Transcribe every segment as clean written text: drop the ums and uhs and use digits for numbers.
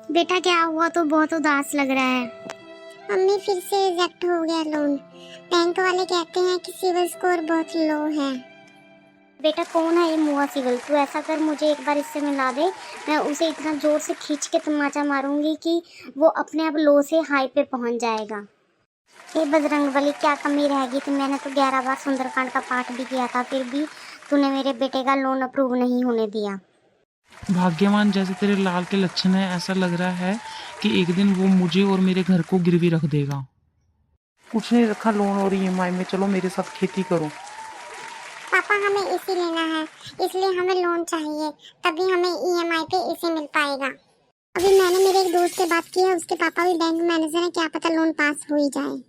बेटा क्या हुआ? तो बहुत उदास लग रहा है। मम्मी फिर से रिजेक्ट हो गया लोन। बैंक वाले कहते हैं कि सिविल स्कोर बहुत लो है। बेटा कौन है ये मुआ सिविल? तू ऐसा कर, मुझे एक बार इससे मिला दे। मैं उसे इतना जोर से खींच के तमाचा मारूंगी कि वो अपने आप लो से हाई पे पहुंच जाएगा। ये बजरंगबली, क्या कमी रहेगी? तो मैंने तो 11 बार सुंदरकांड का पाठ भी किया था, फिर भी तूने मेरे बेटे का लोन अप्रूव नहीं होने दिया। भाग्यवान जैसे तेरे लाल के लक्षण है, ऐसा लग रहा है कि एक दिन वो मुझे और मेरे घर को गिरवी रख देगा। कुछ नहीं रखा लोन और ईएमआई में, चलो मेरे साथ खेती करो। पापा हमें एसी लेना है, इसलिए हमें लोन चाहिए, तभी हमें ईएमआई पे एसी मिल पाएगा। अभी मैंने मेरे एक दोस्त से बात की है, उसके पापा भी बैंक मैनेजर हैं, क्या पता लोन पास हो ही जाए।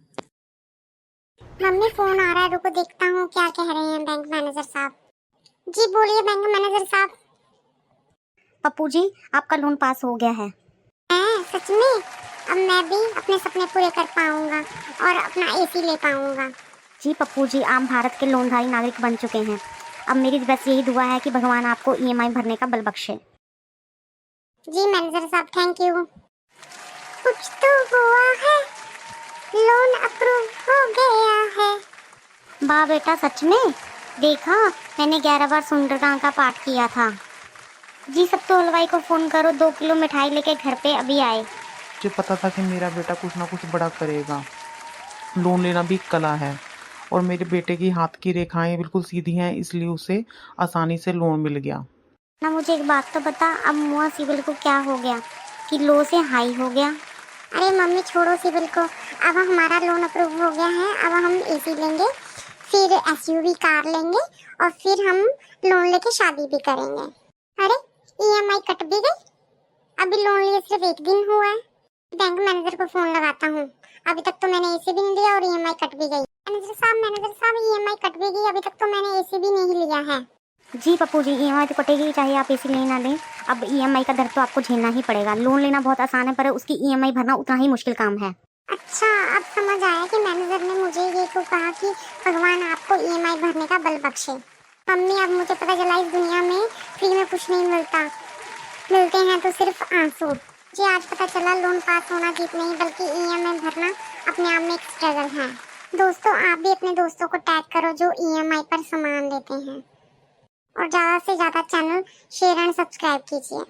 मम्मी फोन आ रहा है, रुको देखता हूँ क्या कह रहे हैं बैंक मैनेजर साहब। जी बोलिए बैंक मैनेजर साहब। पप्पू जी, आपका लोन पास हो गया है। सच में? अब मैं भी अपने सपने पूरे कर पाऊंगा और अपना एसी ले पाऊंगा। जी पप्पू जी, आप भारत के लोनधारी नागरिक बन चुके हैं। अब मेरी बस यही दुआ है कि भगवान आपको ईएमआई भरने का बल बख्शे। जी मैनेजर साहब, थैंक यू। कुछ तो हुआ है, लोन अप्रूव हो गया है। वाह बेटा, सच में? देखा, मैंने 11 बार सुंदरकांड का पाठ किया था। जी सब तो हलवाई को फोन करो, 2 किलो मिठाई लेके घर पे अभी आए। मुझे पता था कि मेरा बेटा कुछ ना कुछ बड़ा करेगा। लोन लेना भी एक कला है और मेरे बेटे की हाथ की रेखाएं बिल्कुल सीधी हैं, इसलिए उसे आसानी से लोन मिल गया। ना मुझे एक बात तो बता, अब मुआ सिविल को क्या हो गया कि लो से हाई हो गया? अरे मम्मी छोड़ो सिविल को, अब हमारा लोन अप्रूव हो गया है। अब हम एसी लेंगे, फिर एसयूवी कार लेंगे और फिर हम लोन लेके शादी भी करेंगे। अरे ईएमआई कट भी गई, अभी लोन लिए सिर्फ एक दिन हुआ है। बैंक मैनेजर को फोन लगाता हूँ, अभी तक तो मैंने एसी भी नहीं लिया और ईएमआई कट भी गई। मैनेजर साहब ईएमआई कट भी गई, अभी तक तो मैंने एसी भी नहीं लिया है। जी पप्पू जी, ईएमआई तो कटेगी ही, चाहे आप एसी लेना लें। अब ईएमआई का दर तो आपको झेलना ही पड़ेगा। लोन लेना बहुत आसान है, पर उसकी ईएमआई भरना उतना ही मुश्किल काम है। अच्छा, अब समझ आया कि मैनेजर ने मुझे ये क्यों कहा कि भगवान आपको ईएमआई भरने का बल बख्शे। मम्मी अब मुझे पता चला इस दुनिया में फ्री में कुछ नहीं मिलता, मिलते हैं तो सिर्फ आंसू। जी आज पता चला लोन पास होना जीत नहीं बल्कि ईएमआई भरना अपने आप में एक स्ट्रगल है। दोस्तों आप भी अपने दोस्तों को टैग करो जो ईएमआई पर सामान लेते हैं और ज़्यादा से ज़्यादा चैनल शेयर एंड सब्सक्राइब कीजिए।